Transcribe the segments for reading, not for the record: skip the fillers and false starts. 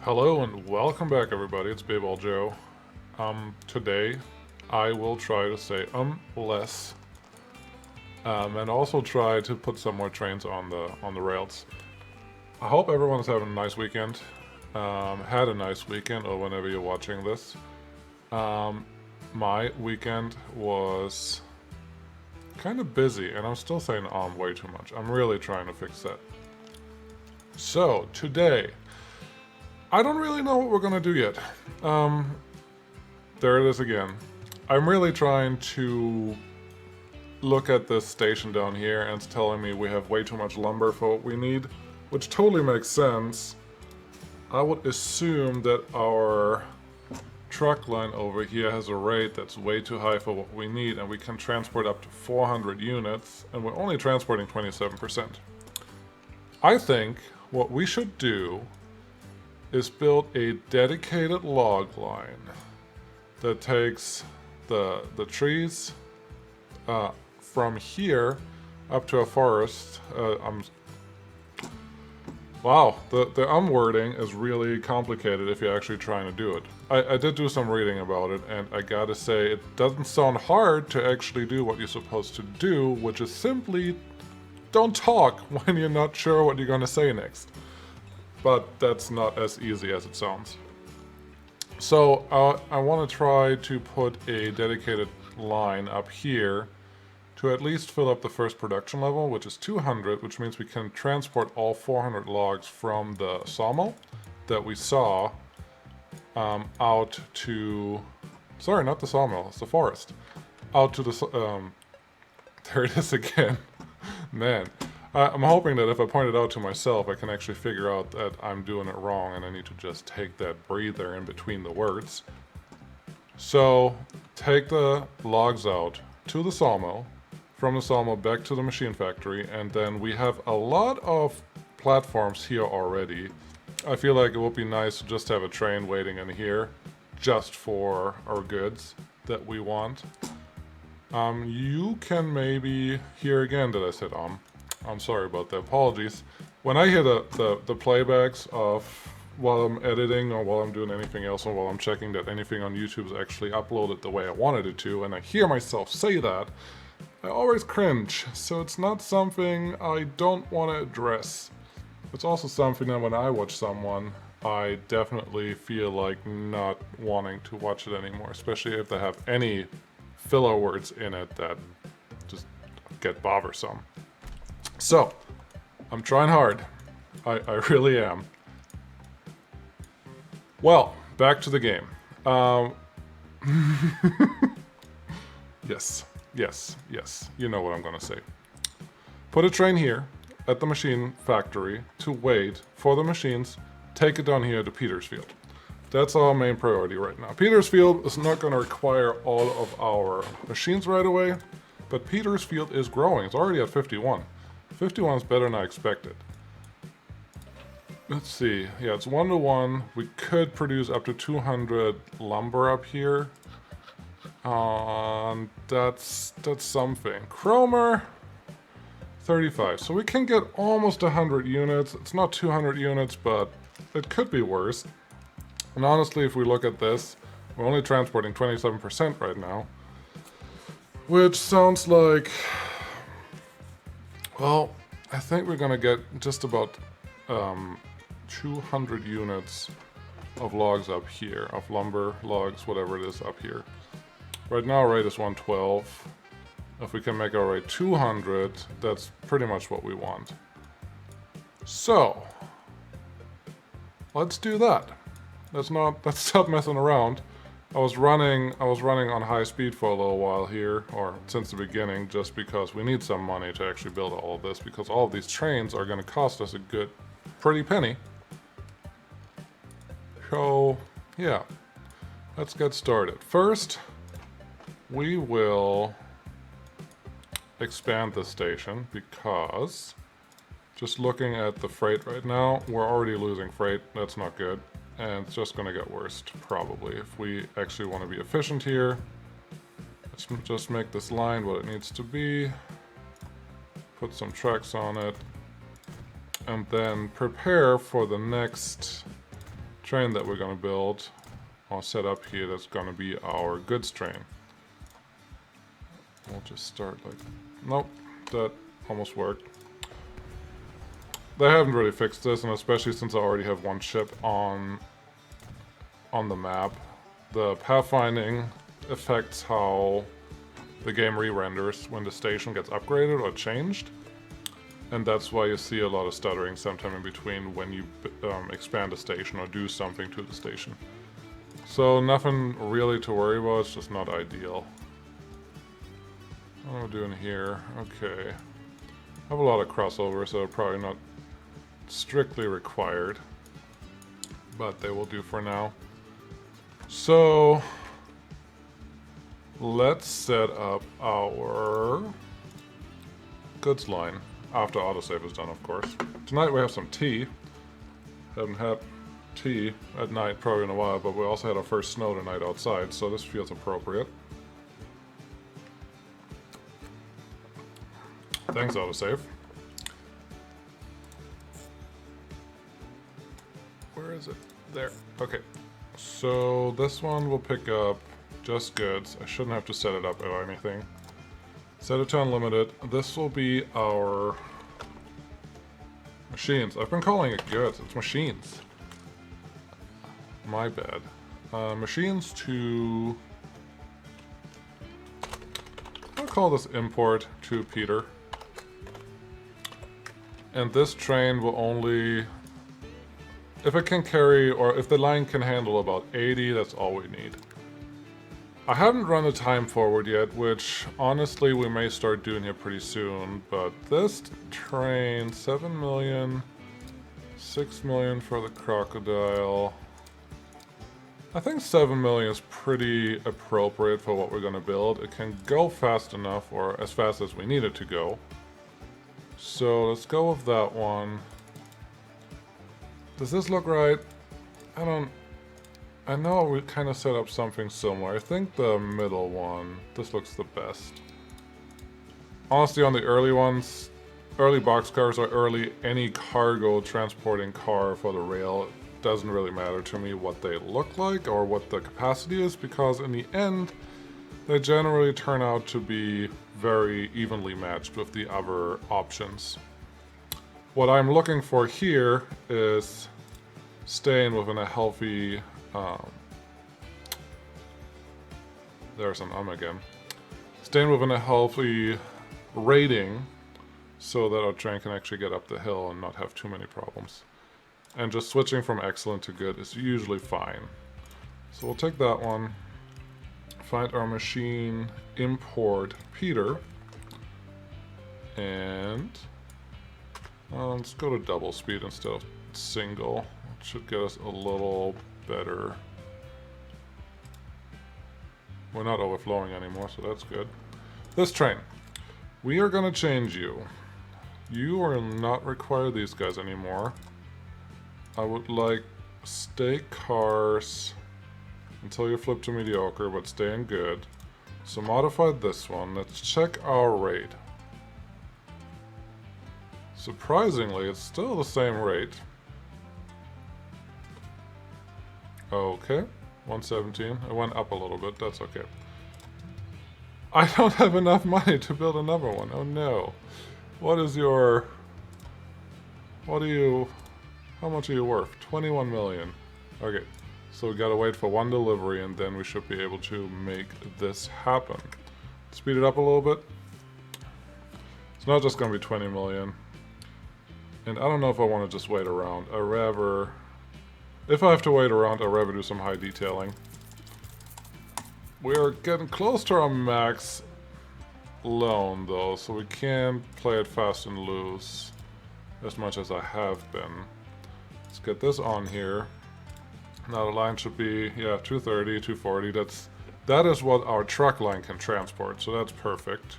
Hello and welcome back, everybody. It's Bayball Joe. Today I will try to say less, and also try to put some more trains on the rails. I hope everyone's having a nice weekend. Had a nice weekend, or whenever you're watching this. My weekend was kind of busy, and I'm still saying way too much. I'm really trying to fix that. So today, I don't really know what we're gonna do yet. There it is again. I'm really trying to look at this station down here, and it's telling me we have way too much lumber for what we need, which totally makes sense. I would assume that our truck line over here has a rate that's way too high for what we need, and we can transport up to 400 units, and we're only transporting 27%. I think what we should do is build a dedicated log line that takes the trees from here up to a forest. Wow, the wording is really complicated if you're actually trying to do it. I did do some reading about it, and I gotta say, it doesn't sound hard to actually do what you're supposed to do, which is simply don't talk when you're not sure what you're gonna say next. But that's not as easy as it sounds. So I want to try to put a dedicated line up here to at least fill up the first production level, which is 200, which means we can transport all 400 logs from the sawmill that we saw out to... Sorry, not the sawmill, it's the forest. Out to the... there it is again. Man. I'm hoping that if I point it out to myself, I can actually figure out that I'm doing it wrong and I need to just take that breather in between the words. So, take the logs out to the sawmill, from the sawmill back to the machine factory, and then we have a lot of platforms here already. I feel like it would be nice to just have a train waiting in here just for our goods that we want. You can maybe hear again that I said I'm sorry about that. Apologies. When I hear the playbacks of while I'm editing or while I'm doing anything else or while I'm checking that anything on YouTube is actually uploaded the way I wanted it to, and I hear myself say that, I always cringe. So it's not something I don't want to address. It's also something that when I watch someone, I definitely feel like not wanting to watch it anymore, especially if they have any filler words in it that just get bothersome. So, I'm trying hard. I really am. Well, back to the game. Yes. You know what I'm gonna say. Put a train here at the machine factory to wait for the machines. Take it down here to Petersfield. That's our main priority right now. Petersfield is not gonna require all of our machines right away, but Petersfield is growing. It's already at 51. 51 is better than I expected. Let's see. Yeah, it's 1-to-1. We could produce up to 200 lumber up here. That's something. Chromer, 35. So we can get almost 100 units. It's not 200 units, but it could be worse. And honestly, if we look at this, we're only transporting 27% right now. Which sounds like... Well, I think we're gonna get just about 200 units of logs up here, of lumber, logs, whatever it is up here. Right now our rate is 112. If we can make our rate 200, that's pretty much what we want. So, let's do that. Let's stop messing around. I was running on high speed for a little while here, or since the beginning, just because we need some money to actually build all of this, because all of these trains are going to cost us a good, pretty penny. So, yeah, let's get started. First, we will expand this station, because just looking at the freight right now, we're already losing freight. That's not good. And it's just going to get worse, probably. If we actually want to be efficient here, let's just make this line what it needs to be. Put some tracks on it. And then prepare for the next train that we're gonna build or set up here, that's gonna be our goods train. We'll just start like, nope, that almost worked. They haven't really fixed this, and especially since I already have one ship on the map, the pathfinding affects how the game re-renders when the station gets upgraded or changed. And that's why you see a lot of stuttering sometime in between when you expand a station or do something to the station. So nothing really to worry about, it's just not ideal. What am I doing here? Okay. I have a lot of crossovers that are probably not strictly required, but they will do for now. So let's set up our goods line after autosave is done, of course. Tonight we have some tea. Haven't had tea at night probably in a while, but we also had our first snow tonight outside, so this feels appropriate. Thanks, autosave. Where is it? There. Okay. So this one will pick up just goods. I shouldn't have to set it up or anything. Set it to unlimited. This will be our machines. I've been calling it goods. It's machines. My bad. Machines to... I'll call this import to Peter. And this train will only... If it can carry, or if the line can handle about 80, that's all we need. I haven't run the time forward yet, which honestly we may start doing here pretty soon, but this train, 7 million, 6 million for the crocodile. I think 7 million is pretty appropriate for what we're gonna build. It can go fast enough, or as fast as we need it to go. So let's go with that one. Does this look right? I know we kind of set up something similar. I think the middle one, this looks the best. Honestly, on the early ones, early boxcars or early any cargo transporting car for the rail, it doesn't really matter to me what they look like or what the capacity is, because in the end, they generally turn out to be very evenly matched with the other options. What I'm looking for here is staying within a healthy... there's an again. Staying within a healthy rating so that our train can actually get up the hill and not have too many problems. And just switching from excellent to good is usually fine. So we'll take that one, find our machine, import Peter, and let's go to double speed instead of single. It should get us a little better. We're not overflowing anymore, so that's good. This train, we are gonna change you. You are not required these guys anymore. I would like stay cars until you flip to mediocre, but stay in good. So modify this one. Let's check our rate. Surprisingly, it's still the same rate. Okay, 117. It went up a little bit, that's okay. I don't have enough money to build another one. Oh no. What is your... What are you... How much are you worth? 21 million. Okay, so we gotta wait for one delivery and then we should be able to make this happen. Speed it up a little bit. It's not just gonna be 20 million. And I don't know if I want to just wait around. I'd rather... If I have to wait around, I'd rather do some high detailing. We're getting close to our max loan though, so we can't play it fast and loose as much as I have been. Let's get this on here. Now the line should be, yeah, 230, 240. That is what our truck line can transport, so that's perfect.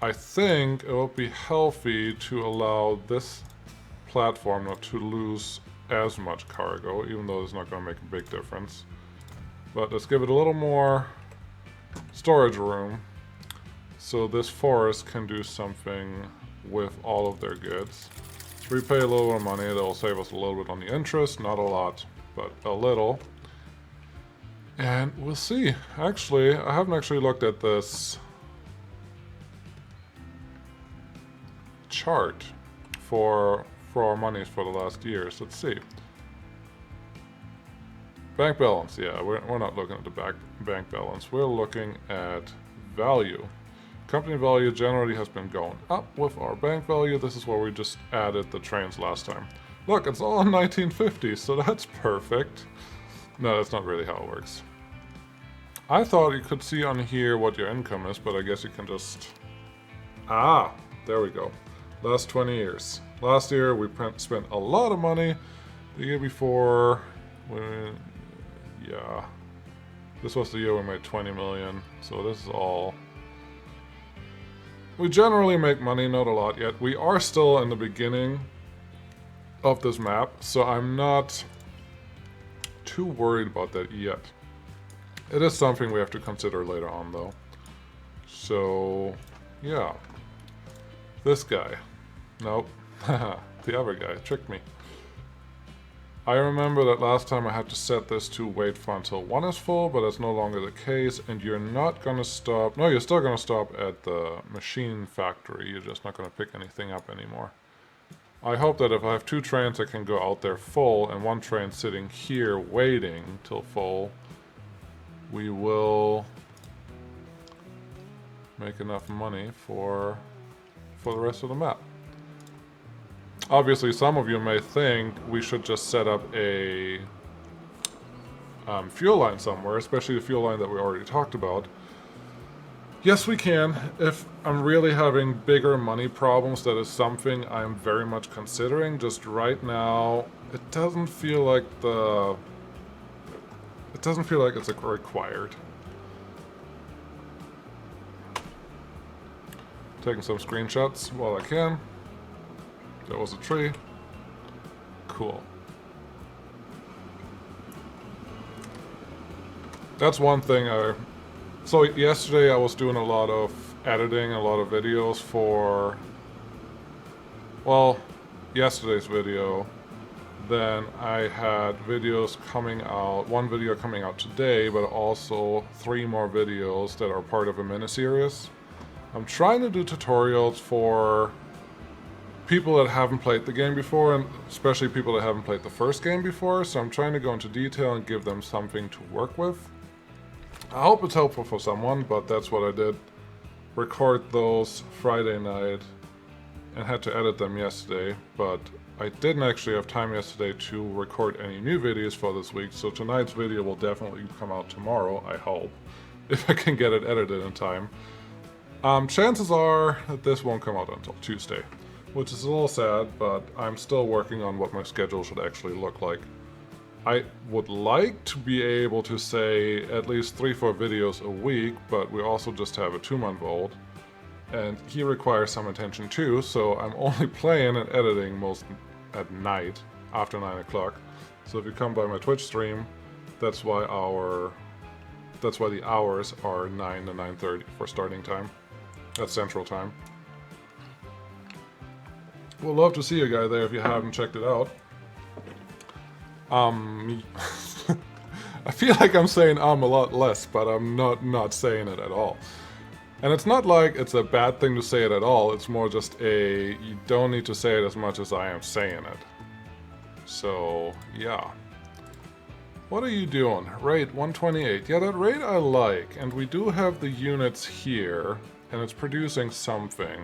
I think it will be healthy to allow this platform not to lose as much cargo, even though it's not going to make a big difference. But let's give it a little more storage room so this forest can do something with all of their goods. repay a little more money. That'll save us a little bit on the interest. Not a lot, but a little. And we'll see. Actually, I haven't actually looked at this chart for our monies for the last years. Let's see. Bank balance. Yeah, we're not looking at the bank balance. We're looking at value. Company value generally has been going up with our bank value. This is where we just added the trains last time. Look, it's all in 1950, so that's perfect. No, that's not really how it works. I thought you could see on here what your income is, but I guess you can just... Ah, there we go. Last 20 years. Last year we spent a lot of money. The year before, yeah. This was the year we made 20 million, so this is all... We generally make money, not a lot yet. We are still in the beginning of this map, so I'm not too worried about that yet. It is something we have to consider later on, though. So, yeah. This guy. Nope. The other guy tricked me. I remember that last time I had to set this to wait for until 1 is full, but that's no longer the case, and you're not gonna stop... No, you're still gonna stop at the machine factory, you're just not gonna pick anything up anymore. I hope that if I have 2 trains that can go out there full, and 1 train sitting here waiting till full, we will make enough money for the rest of the map. Obviously, some of you may think we should just set up a fuel line somewhere, especially the fuel line that we already talked about. Yes, we can. If I'm really having bigger money problems, that is something I'm very much considering. Just right now, it doesn't feel like it's required. Taking some screenshots while I can. That was a tree. Cool. That's one thing so yesterday I was doing a lot of editing, a lot of videos for, well, yesterday's video. Then I had videos coming out, 1 video coming out today, but also 3 more videos that are part of a mini-series. I'm trying to do tutorials for people that haven't played the game before, and especially people that haven't played the first game before, so I'm trying to go into detail and give them something to work with. I hope it's helpful for someone, but that's what I did. Record those Friday night and had to edit them yesterday, but I didn't actually have time yesterday to record any new videos for this week, so tonight's video will definitely come out tomorrow, I hope, if I can get it edited in time. Chances are that this won't come out until Tuesday, which is a little sad, but I'm still working on what my schedule should actually look like. I would like to be able to say at least 3-4 videos a week, but we also just have a 2-month-old, and he requires some attention too, so I'm only playing and editing most at night, after 9 o'clock. So if you come by my Twitch stream, that's why the hours are 9 to 9:30 for starting time. That's Central Time. We'll love to see you guys there if you haven't checked it out. I feel like I'm saying a lot less, but I'm not saying it at all. And it's not like it's a bad thing to say it at all, it's more just you don't need to say it as much as I am saying it. So, yeah. What are you doing? Rate 128. Yeah, that rate I like, and we do have the units here, and it's producing something.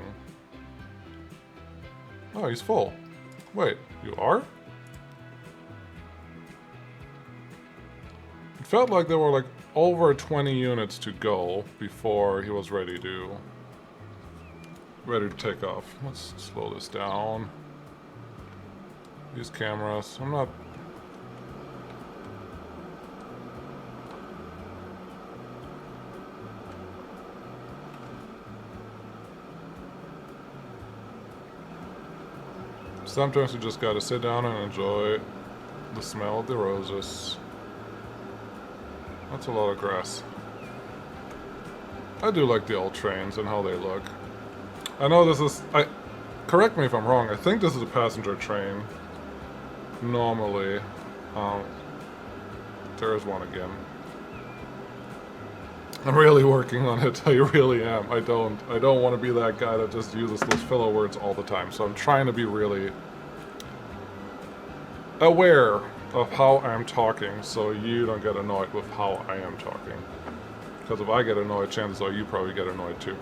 Oh, he's full. Wait, you are? It felt like there were like over 20 units to go before he was ready to take off. Let's slow this down. These cameras, I'm not... Sometimes you just gotta sit down and enjoy the smell of the roses. That's a lot of grass. I do like the old trains and how they look. I know this is... Correct me if I'm wrong, I think this is a passenger train. Normally. There is one again. I'm really working on it, I really am. I don't want to be that guy that just uses those filler words all the time, so I'm trying to be really aware of how I'm talking so you don't get annoyed with how I am talking. Because if I get annoyed, chances are you probably get annoyed too.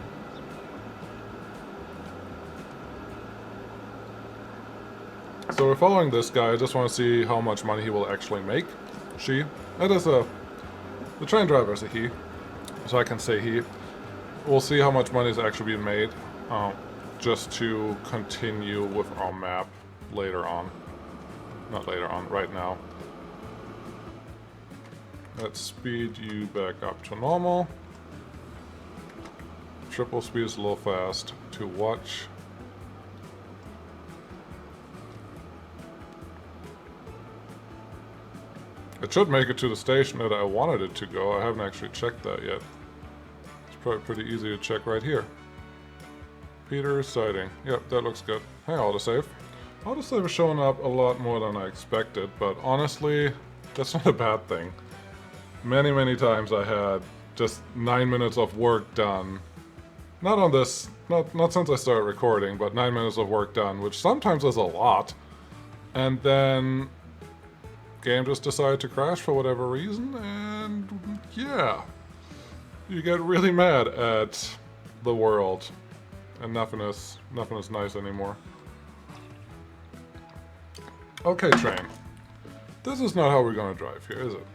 So we're following this guy. I just want to see how much money he will actually make. She. That is the train driver is a he. So I can say he. We'll see how much money is actually being made. Just to continue with our map later on. Not later on, right now. Let's speed you back up to normal. Triple speed is a little fast to watch. It should make it to the station that I wanted it to go. I haven't actually checked that yet. It's probably pretty easy to check right here. Peter sighting. Yep, that looks good. Hey, autosave. Autosave is showing up a lot more than I expected, but honestly, that's not a bad thing. Many times I had just 9 minutes of work done. Not on this, not since I started recording, but 9 minutes of work done, which sometimes is a lot. And then game just decided to crash for whatever reason, and yeah. You get really mad at the world, and nothing is nice anymore. Okay, train. This is not how we're gonna drive here, is it?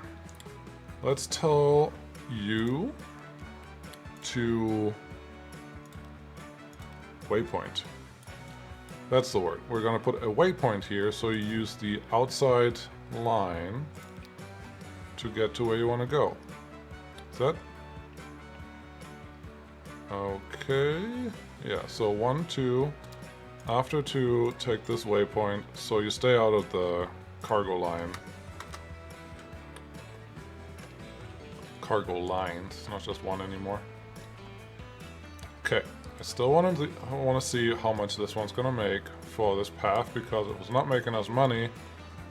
Let's tell you to waypoint. That's the word. We're gonna put a waypoint here, so you use the outside line to get to where you want to go. Is that? Okay. Yeah, so 1, 2. After 2, take this waypoint, so you stay out of the cargo line. Cargo lines, not just one anymore. Okay, I still want to see how much this one's gonna make for this path, because it was not making us money.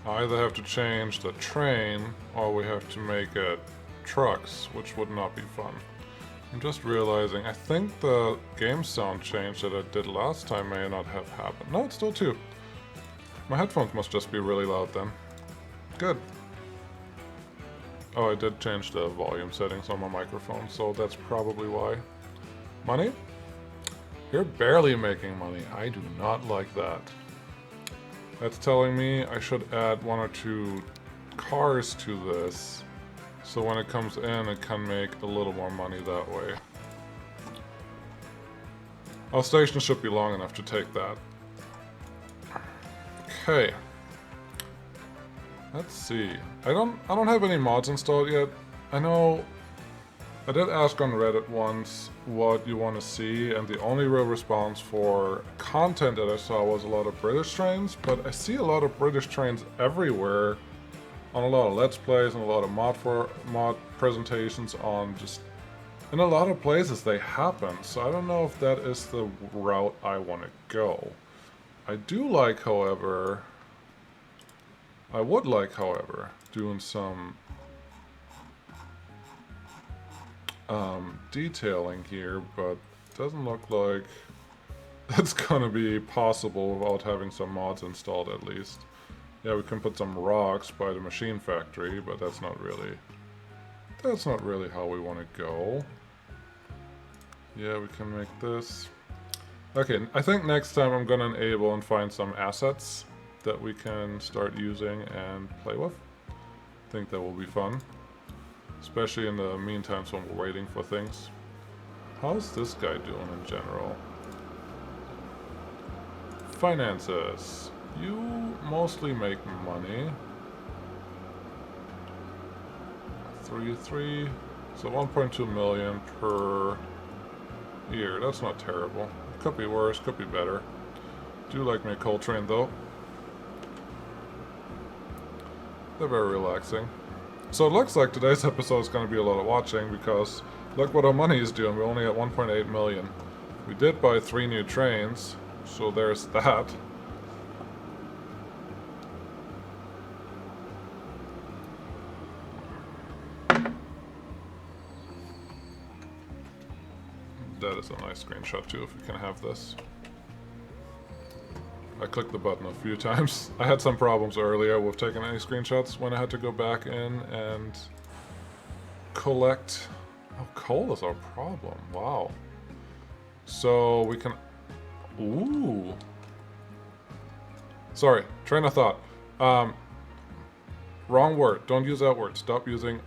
I either have to change the train, or we have to make it trucks, which would not be fun. I'm just realizing, I think the game sound change that I did last time may not have happened. No, it's still 2. My headphones must just be really loud then. Good. Oh, I did change the volume settings on my microphone, so that's probably why. Money? You're barely making money. I do not like that. That's telling me I should add 1 or 2 cars to this, so when it comes in, it can make a little more money that way. Our station should be long enough to take that. Okay. Let's see. I don't have any mods installed yet. I know I did ask on Reddit once what you want to see, and the only real response for content that I saw was a lot of British trains, but I see a lot of British trains everywhere on a lot of Let's Plays and a lot of mod presentations on just... in a lot of places they happen, so I don't know if that is the route I want to go. I do like, however... I would like, however, doing some detailing here, but it doesn't look like that's gonna be possible without having some mods installed at least. Yeah, we can put some rocks by the machine factory, but that's not really how we want to go. Yeah, we can make this. Okay, I think next time I'm gonna enable and find some assets that we can start using and play with. I think that will be fun. Especially in the meantime when we're waiting for things. How's this guy doing in general? Finances. You mostly make money. 3, so 1.2 million per year. That's not terrible. Could be worse, could be better. Do like my coal train though. They're very relaxing. So it looks like today's episode is going to be a lot of watching, because look what our money is doing. We're only at 1.8 million. We did buy 3 new trains, So there's that. That is a nice screenshot too, if we can have this. I clicked the button a few times. I had some problems earlier with taking any screenshots when I had to go back in and collect. Oh, coal is our problem. Wow. So we can... Ooh. Sorry, train of thought. Wrong word. Don't use that word. Stop using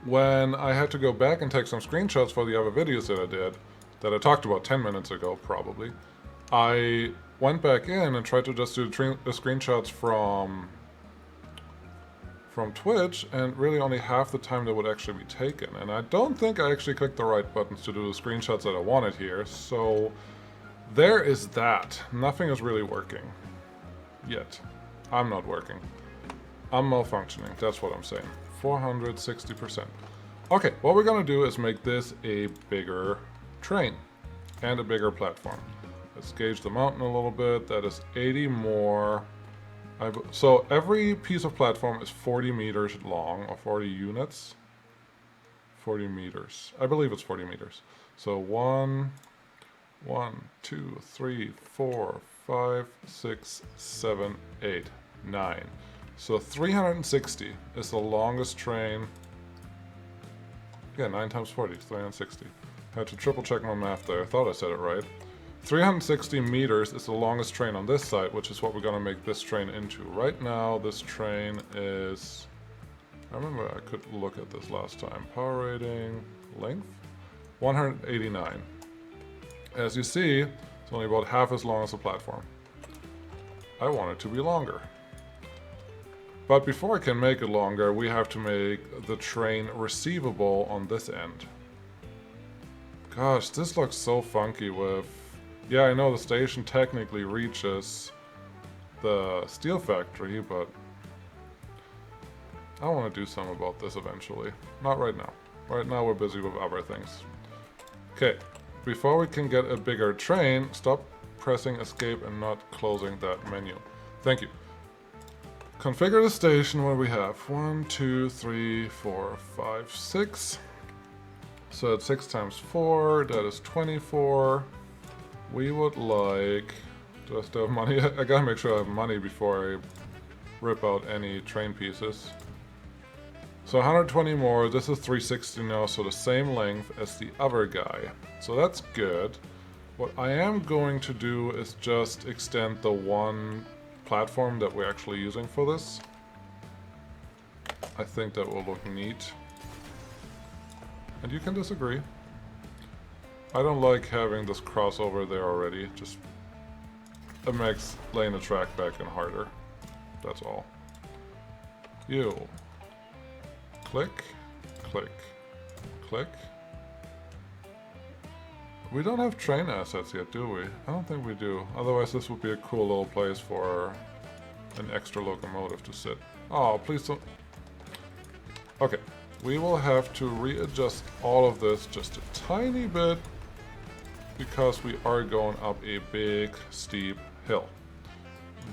When I had to go back and take some screenshots for the other videos that I did, that I talked about 10 minutes ago, probably, I went back in and tried to just do the screenshots from Twitch, and really only half the time they would actually be taken. And I don't think I actually clicked the right buttons to do the screenshots that I wanted here, so there is that. Nothing is really working. Yet. I'm not working. I'm malfunctioning, that's what I'm saying. 460%. Okay, what we're gonna do is make this a bigger train and a bigger platform. Let's gauge the mountain a little bit. That is 80 more. So every piece of platform is 40 meters long, or 40 units. 40 meters. I believe it's 40 meters. So 1, 2, 3, 4, 5, 6, 7, 8, 9. So 360 is the longest train. Yeah, 9 times 40 is 360. I had to triple check my math there. I thought I said it right. 360 meters is the longest train on this side, which is what we're gonna make this train into. Right now, this train is... I remember I could look at this last time. Power rating, length, 189. As you see, it's only about half as long as the platform. I want it to be longer. But before I can make it longer, we have to make the train receivable on this end. Gosh, this looks so funky with... Yeah, I know the station technically reaches the steel factory, but I want to do something about this eventually. Not right now. Right now we're busy with other things. Okay, before we can get a bigger train, stop pressing escape and not closing that menu. Thank you. Configure the station where we have 1, 2, 3, 4, 5, 6. So that's 6 times 4, that is 24. We would like... Do I still have money? I gotta make sure I have money before I rip out any train pieces. So 120 more, this is 360 now, so the same length as the other guy. So that's good. What I am going to do is just extend the one platform that we're actually using for this. I think that will look neat. And you can disagree. I don't like having this crossover there already. Just it makes laying the track back in harder. That's all. You. Click, click, click. We don't have train assets yet, do we? I don't think we do. Otherwise this would be a cool little place for an extra locomotive to sit. Oh, please don't... Okay. We will have to readjust all of this just a tiny bit because we are going up a big, steep hill.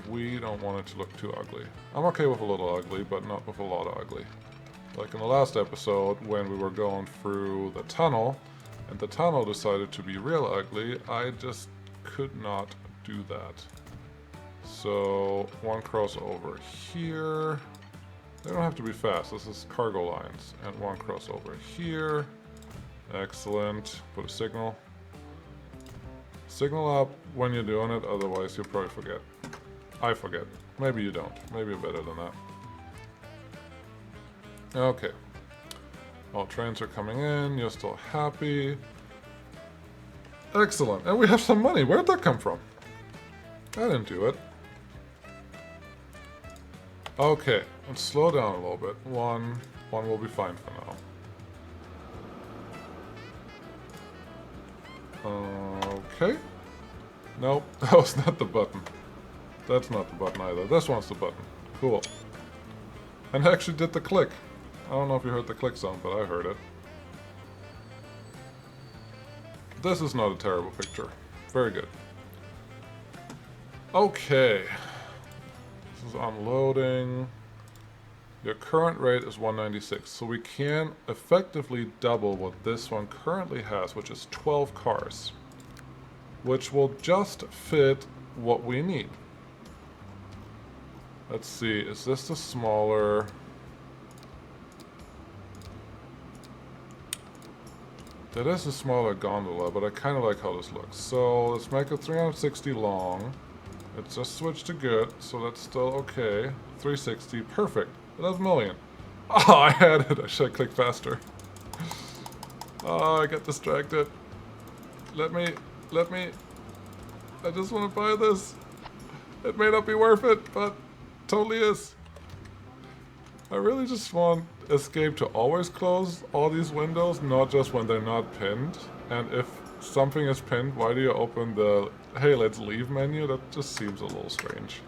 We don't want it to look too ugly. I'm okay with a little ugly, but not with a lot of ugly. Like in the last episode, when we were going through the tunnel, and the tunnel decided to be real ugly, I just could not do that. So, one crossover here. They don't have to be fast, this is cargo lines. And one crossover here. Excellent. Put a signal. Signal up when you're doing it, otherwise you'll probably forget. I forget. Maybe you don't. Maybe you're better than that. Okay. All trains are coming in, you're still happy. Excellent. And we have some money. Where'd that come from? I didn't do it. Okay, let's slow down a little bit. One will be fine for now. Okay. Nope, that was not the button. That's not the button either. This one's the button. Cool. And I actually did the click. I don't know if you heard the click sound, but I heard it. This is not a terrible picture. Very good. Okay. This is unloading. Your current rate is 196, so we can effectively double what this one currently has, which is 12 cars, which will just fit what we need. Let's see, is this the smaller? That is a smaller gondola, but I kind of like how this looks. So let's make it 360 long. It's just switched to good, so that's still okay. 360, perfect. 11 million. Oh, I had it. I should have clicked faster. Oh, I got distracted. Let me. I just want to buy this. It may not be worth it, but totally is. I really just want Escape to always close all these windows, not just when they're not pinned. And if something is pinned, why do you open the hey, let's leave menu? That just seems a little strange.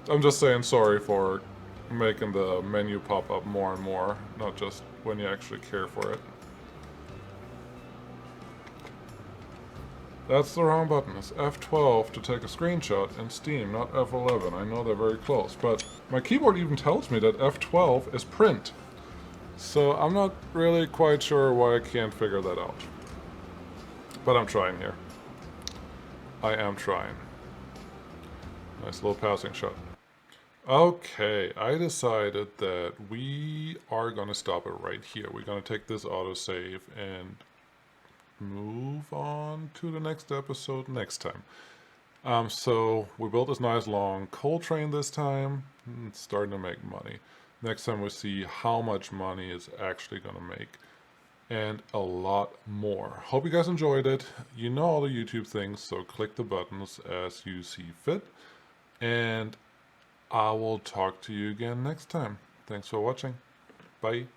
I'm just saying sorry for making the menu pop up more and more, not just when you actually care for it. That's the wrong button. It's F12 to take a screenshot in Steam, not F11. I know they're very close, but my keyboard even tells me that F12 is print. So I'm not really quite sure why I can't figure that out. But I'm trying here. I am trying. Nice little passing shot. Okay, I decided that we are gonna stop it right here. We're gonna take this autosave and move on to the next episode next time. So we built this nice long coal train this time. It's starting to make money. Next time we'll see how much money it's actually gonna make. And a lot more. Hope you guys enjoyed it. You know all the YouTube things, so click the buttons as you see fit. And I will talk to you again next time. Thanks for watching. Bye.